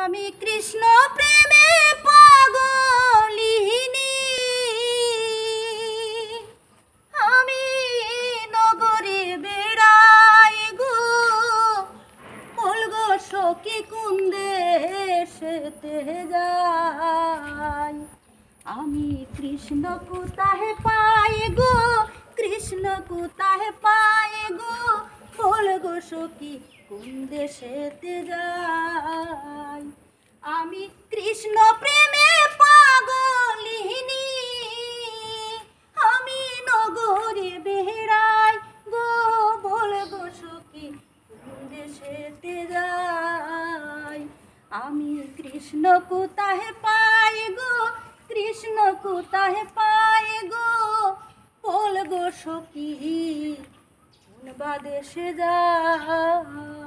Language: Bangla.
আমি কৃষ্ণ প্রেমে পাগলিনী, আমি নগরে বেড়াই গো, বলগো সখী কোন দেশেতে যাই। আমি কৃষ্ণ কোথায় পাই গো, কৃষ্ণ কোথায় পাই গো, বলগো সখী কোন দেশেতে যাই। আমি কৃষ্ণ প্রেমে পাগলিনী, আমি নগরে বেড়াই গো, বলগো সখী কোন দেশেতে যাই। আমি কৃষ্ণ কোথায় পাই গো, কৃষ্ণ কোথায় পাই গো, বলগো সখী কোন বা দেশে যাই।